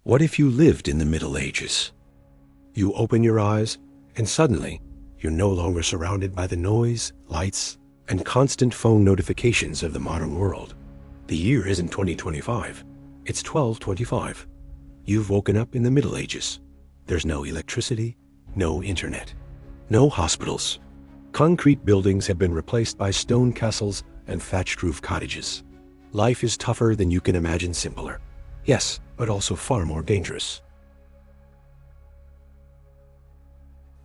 What if you lived in the Middle Ages? You open your eyes, and suddenly, you're no longer surrounded by the noise, lights, and constant phone notifications of the modern world. The year isn't 2025, it's 1225. You've woken up in the Middle Ages. There's no electricity, no internet, no hospitals. Concrete buildings have been replaced by stone castles and thatched roof cottages. Life is tougher than you can imagine, simpler. Yes, but also far more dangerous.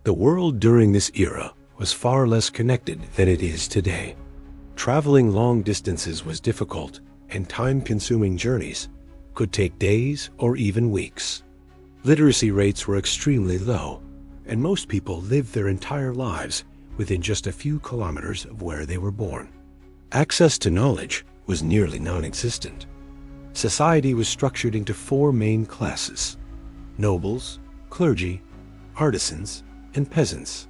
The world during this era was far less connected than it is today. Traveling long distances was difficult, and time-consuming journeys could take days or even weeks. Literacy rates were extremely low, and most people lived their entire lives within just a few kilometers of where they were born. Access to knowledge was nearly non-existent. Society was structured into four main classes: nobles, clergy, artisans, and peasants.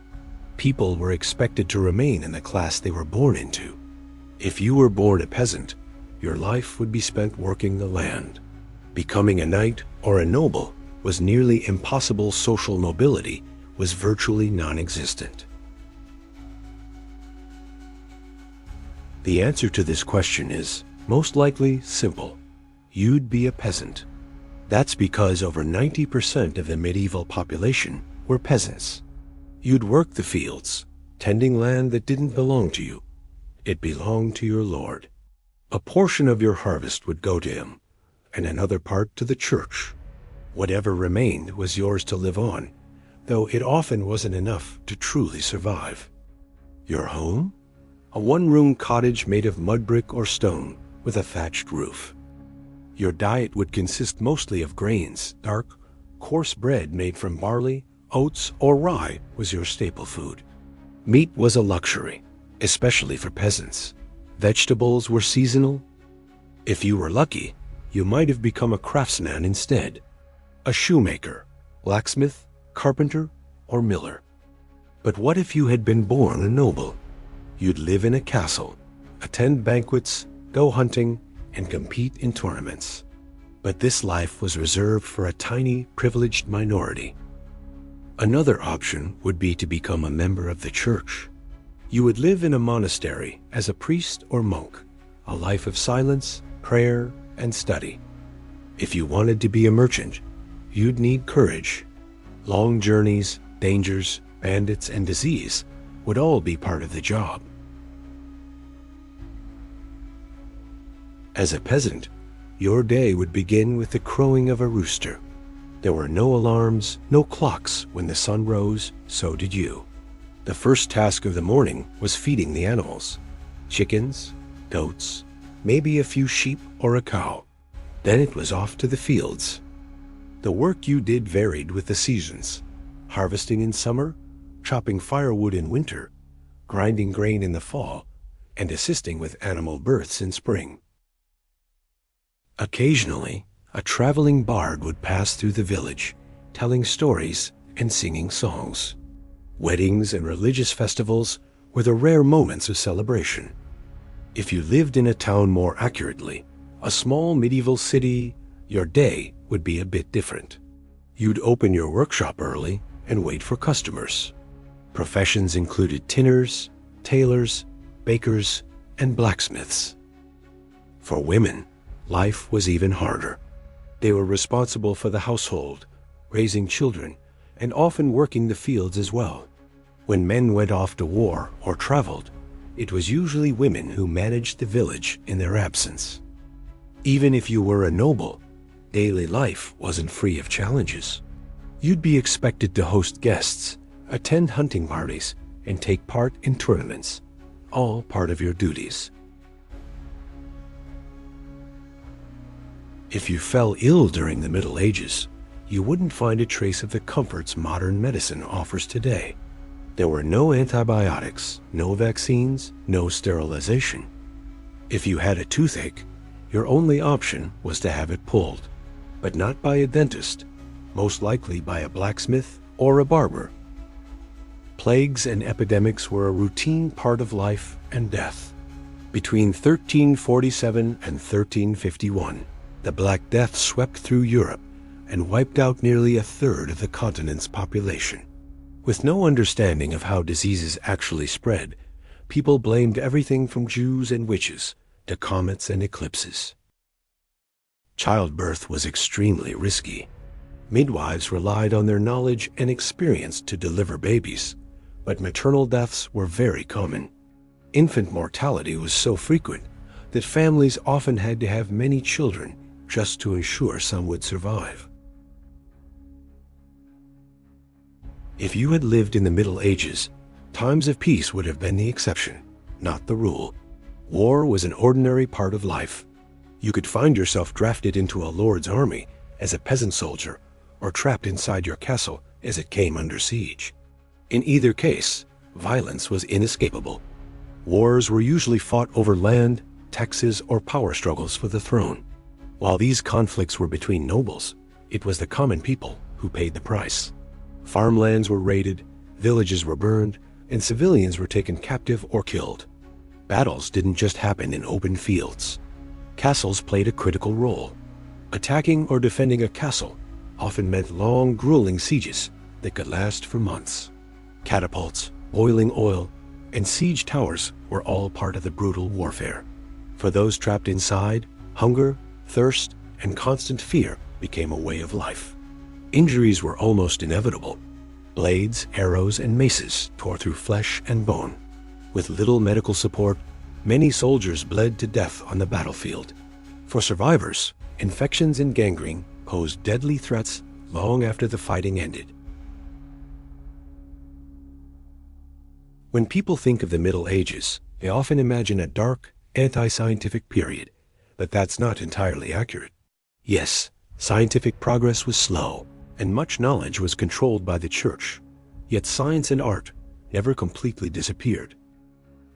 People were expected to remain in the class they were born into. If you were born a peasant, your life would be spent working the land. Becoming a knight or a noble was nearly impossible. Social mobility was virtually non-existent. The answer to this question is most likely simple. You'd be a peasant. That's because over 90% of the medieval population were peasants. You'd work the fields, tending land that didn't belong to you. It belonged to your lord. A portion of your harvest would go to him, and another part to the church. Whatever remained was yours to live on, though it often wasn't enough to truly survive. Your home? A one-room cottage made of mud brick or stone with a thatched roof. Your diet would consist mostly of grains. Dark, coarse bread made from barley, oats, or rye was your staple food. Meat was a luxury, especially for peasants. Vegetables were seasonal. If you were lucky, you might have become a craftsman instead. A shoemaker, blacksmith, carpenter, or miller. But what if you had been born a noble? You'd live in a castle, attend banquets, go hunting, and compete in tournaments. But this life was reserved for a tiny, privileged minority. Another option would be to become a member of the church. You would live in a monastery as a priest or monk, a life of silence, prayer, and study. If you wanted to be a merchant, you'd need courage. Long journeys, dangers, bandits, and disease would all be part of the job. As a peasant, your day would begin with the crowing of a rooster. There were no alarms, no clocks. When the sun rose, so did you. The first task of the morning was feeding the animals. Chickens, goats, maybe a few sheep or a cow. Then it was off to the fields. The work you did varied with the seasons. Harvesting in summer, chopping firewood in winter, grinding grain in the fall, and assisting with animal births in spring. Occasionally, a traveling bard would pass through the village, telling stories and singing songs. Weddings and religious festivals were the rare moments of celebration. If you lived in a town, more accurately, a small medieval city, your day would be a bit different. You'd open your workshop early and wait for customers. Professions included tinners, tailors, bakers, and blacksmiths. For women, life was even harder. They were responsible for the household, raising children, and often working the fields as well. When men went off to war or traveled, it was usually women who managed the village in their absence. Even if you were a noble, daily life wasn't free of challenges. You'd be expected to host guests, attend hunting parties, and take part in tournaments, all part of your duties. If you fell ill during the Middle Ages, you wouldn't find a trace of the comforts modern medicine offers today. There were no antibiotics, no vaccines, no sterilization. If you had a toothache, your only option was to have it pulled, but not by a dentist, most likely by a blacksmith or a barber. Plagues and epidemics were a routine part of life and death. Between 1347 and 1351, the Black Death swept through Europe, and wiped out nearly a third of the continent's population. With no understanding of how diseases actually spread, people blamed everything from Jews and witches to comets and eclipses. Childbirth was extremely risky. Midwives relied on their knowledge and experience to deliver babies, but maternal deaths were very common. Infant mortality was so frequent that families often had to have many children just to ensure some would survive. If you had lived in the Middle Ages, times of peace would have been the exception, not the rule. War was an ordinary part of life. You could find yourself drafted into a lord's army as a peasant soldier or trapped inside your castle as it came under siege. In either case, violence was inescapable. Wars were usually fought over land, taxes, or power struggles for the throne. While these conflicts were between nobles, it was the common people who paid the price. Farmlands were raided, villages were burned, and civilians were taken captive or killed. Battles didn't just happen in open fields. Castles played a critical role. Attacking or defending a castle often meant long, grueling sieges that could last for months. Catapults, boiling oil, and siege towers were all part of the brutal warfare. For those trapped inside, hunger, thirst, and constant fear became a way of life. Injuries were almost inevitable. Blades, arrows, and maces tore through flesh and bone. With little medical support, many soldiers bled to death on the battlefield. For survivors, infections and gangrene posed deadly threats long after the fighting ended. When people think of the Middle Ages, they often imagine a dark, anti-scientific period, but that's not entirely accurate. Yes, scientific progress was slow, and much knowledge was controlled by the church, yet science and art never completely disappeared.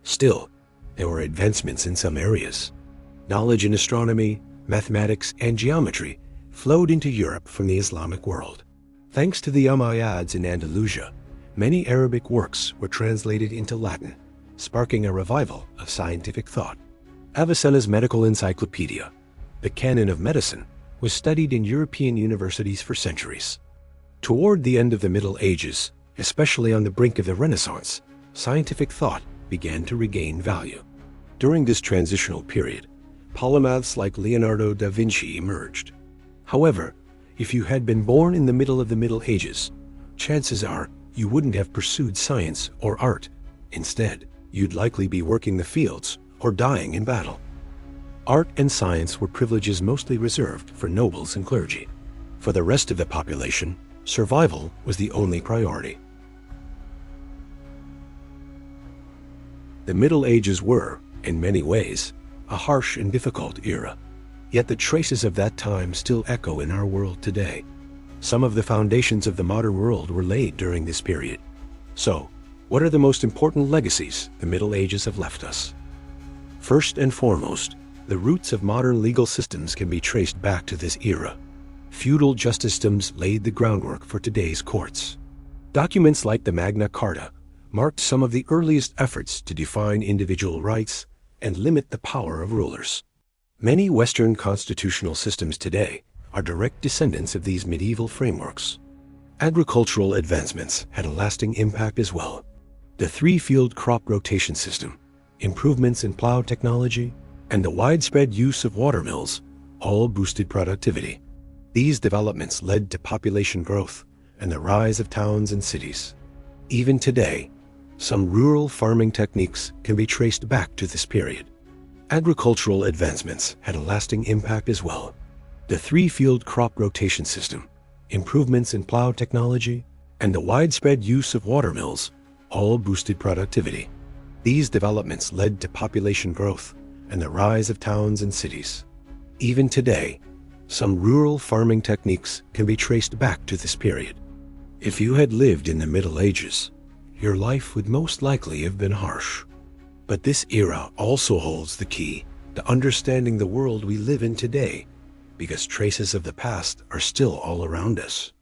Still, there were advancements in some areas. Knowledge in astronomy, mathematics, and geometry flowed into Europe from the Islamic world. Thanks to the Umayyads in Andalusia, many Arabic works were translated into Latin, sparking a revival of scientific thought. Avicenna's medical encyclopedia, the canon of medicine, was studied in European universities for centuries. Toward the end of the Middle Ages, especially on the brink of the Renaissance, scientific thought began to regain value. During this transitional period, polymaths like Leonardo da Vinci emerged. However, if you had been born in the middle of the Middle Ages, chances are you wouldn't have pursued science or art. Instead, you'd likely be working the fields or dying in battle. Art and science were privileges mostly reserved for nobles and clergy. For the rest of the population, survival was the only priority. The Middle Ages were, in many ways, a harsh and difficult era. Yet the traces of that time still echo in our world today. Some of the foundations of the modern world were laid during this period. So, what are the most important legacies the Middle Ages have left us? First and foremost, the roots of modern legal systems can be traced back to this era. Feudal justice systems laid the groundwork for today's courts. Documents like the Magna Carta marked some of the earliest efforts to define individual rights and limit the power of rulers. Many Western constitutional systems today are direct descendants of these medieval frameworks. Agricultural advancements had a lasting impact as well. The three-field crop rotation system, improvements in plow technology, and the widespread use of water mills all boosted productivity. These developments led to population growth and the rise of towns and cities. Even today, some rural farming techniques can be traced back to this period. Agricultural advancements had a lasting impact as well. The three-field crop rotation system, improvements in plow technology, and the widespread use of water mills all boosted productivity. These developments led to population growth and the rise of towns and cities. Even today, some rural farming techniques can be traced back to this period. If you had lived in the Middle Ages, your life would most likely have been harsh. But this era also holds the key to understanding the world we live in today, because traces of the past are still all around us.